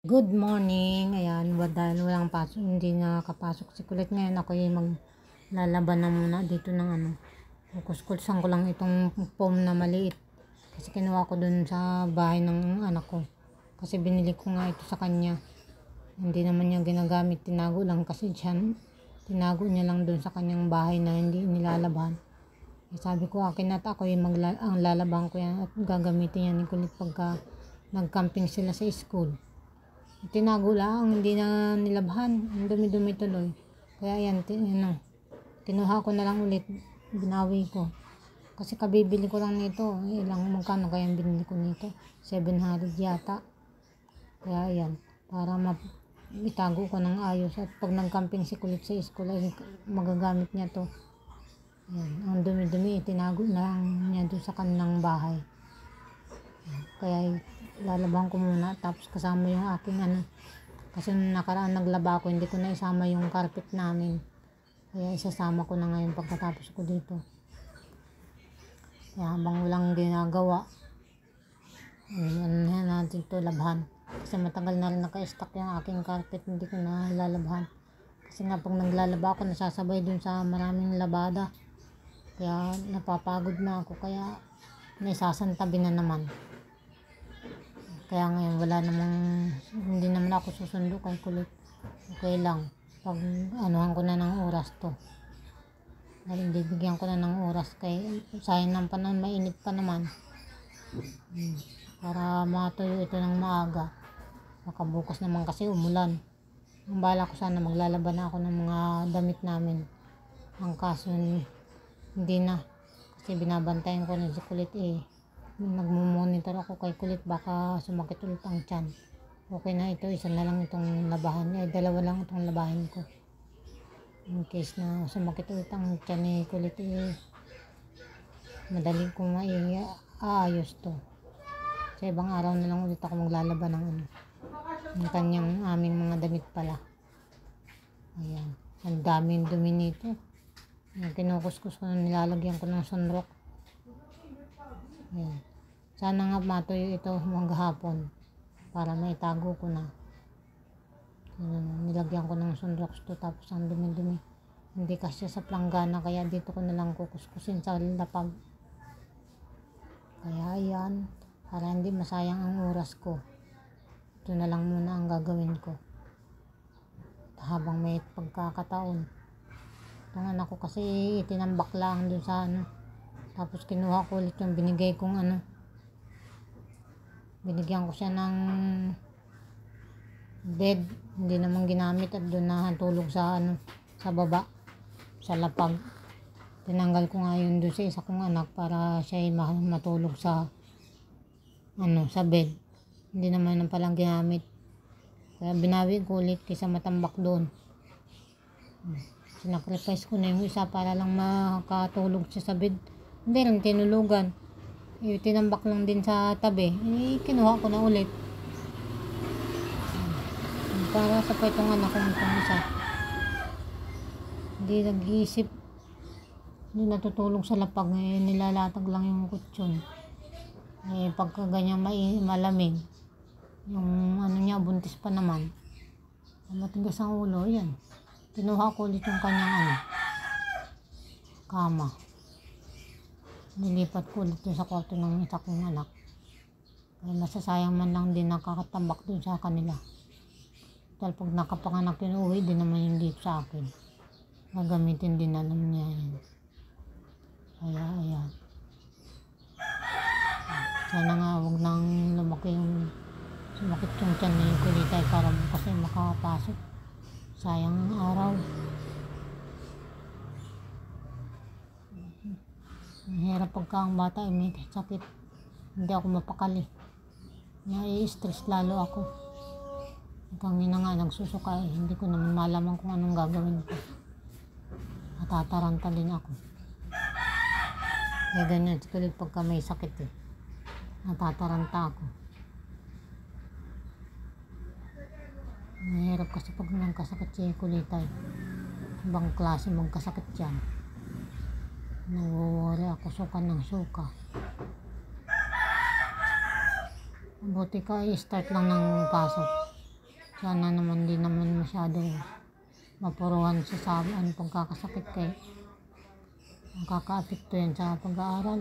Good morning. Ayan, dahil walang pasok, hindi nakapasok si Kulit ngayon. Ako yung maglalaban na muna dito ng kukuskulsan ko lang itong foam na maliit. Kasi kinuha ko dun sa bahay ng anak ko. Kasi binili ko nga ito sa kanya. Hindi naman niya ginagamit, tinago lang kasi dyan. Tinago niya lang dun sa kanyang bahay na hindi nilalaban. Sabi ko akin at ako yung ang lalaban ko yan at gagamitin yan ni Kulit pagka nag-camping sila sa school. Tinago lang, hindi na nilabhan. Ang dumi-dumi tuloy. Kaya yan, kinuha ko na lang ulit. Binawi ko. Kasi kabibili ko lang nito. Ilang magkano kaya binili ko nito? 700 yata. Kaya yan. Para itago ko ng ayos. At pag nag-camping si Kulit sa school, ay magagamit niya to. Yan. Ang dumi-dumi, tinago na lang niya doon sa kanilang bahay. Kaya lalaban ko muna tapos kasama yung aking kasi nung nakaraan naglaba ako, hindi ko na isama yung carpet namin, kaya isasama ko na ngayon pagkatapos ko dito. Kaya habang walang ginagawa, natin to labhan kasi matagal na rin naka-stock yung aking carpet, hindi ko na lalabhan kasi nga pag naglalaba ako nasasabay dun sa maraming labada, kaya napapagod na ako, kaya naisasantabi na naman. Kaya ngayon hindi naman ako susundo kay Kulit. Okay lang. Pag anuhan ko na ng oras to. Dahil bibigyan ko na ng oras kay sayang ng panahon, mainit pa naman. Para matuyo ito ng maaga. Baka bukas naman kasi umulan. Ang bala ko sana maglalaban na ako ng mga damit namin. Ang kaso hindi na. Kasi binabantayan ko na si Kulit nagmumonitor ako kay Kulit, baka sumakit ulit ang tiyan. Okay na ito, isa na lang itong labahan, dalawa lang itong labahin ko in case na sumakit ulit ang tiyan ni Kulit. Madali kong aayos to. Sa ibang araw na lang ulit ako maglalaban ng kanyang aming mga damit pala. Ayan, ang daming dumi nito. Kinukuskus ko na, nilalagyan ko ng sunrock. Ayan. Sana nga matuyo ito maghapon para maitago ko na. Nilagyan ko ng sunrocks to, tapos ang dumi-dumi. Hindi kasi sa planggana, kaya dito ko na lang kukuskusin sa lapag. Kaya ayan, para hindi masayang ang oras ko. Ito na lang muna ang gagawin ko. Habang may pagkakataon. Itong anak ko kasi itinambak lang dun sa tapos kinuha ko ulit yung binigay kong binigyan ko siya ng bed, hindi naman ginamit at doon natulog sa sa baba, sa lapag. Tinanggal ko nga yun doon sa isa kong anak para siya matulog sa sa bed. Hindi naman palang ginamit. Kaya binawi ko ulit kaysa matambak doon. Sinacrifice ko na yung isa para lang makatulog siya sa bed. Hindi rin tinulugan. Tinambak lang din sa tabi. Kinuha ko na ulit. Para sa pa itong anak kong itong isa. Hindi nag-iisip. Hindi natutulog sa lapag. Nilalatag lang yung kutsyon. Pagka ganyan malamig. Yung niya, buntis pa naman. Matigas ang ulo. Yan. Kinuha ko ulit yung kanyang kama. Nilipat ko ulit sa kwarto ng isa kong anak. Kaya masasayang man lang din nakakatambak dun sa kanila. Dahil pag nakapanganak yun, uwi din naman yung dito sa akin. Gagamitin din, alam niya yan. Kaya ayan. Sana nga huwag nang sumakit yung tiyan na yung Kulitay para bukas ay makapasok. Sayang ang araw. Ang hirap pagka ang bata ay may sakit. Hindi ako mapakali. Nai-stress lalo ako. Hanggang na nga nagsusuka, hindi ko naman malaman kung anong gagawin ko. Natataranta din ako. Kaya ganyan Kulit pagka may sakit natataranta ako. Mahirap kasi pag nagkasakit si Kulitay. Ibang klase magkasakit yan. Nag-worry ako, suka ng suka. Buti ka i-start lang ng pasok. Sana naman di naman masyado mapuruhan sa pagkakasakit kay nakaka-apekto yan sa pag-aaral.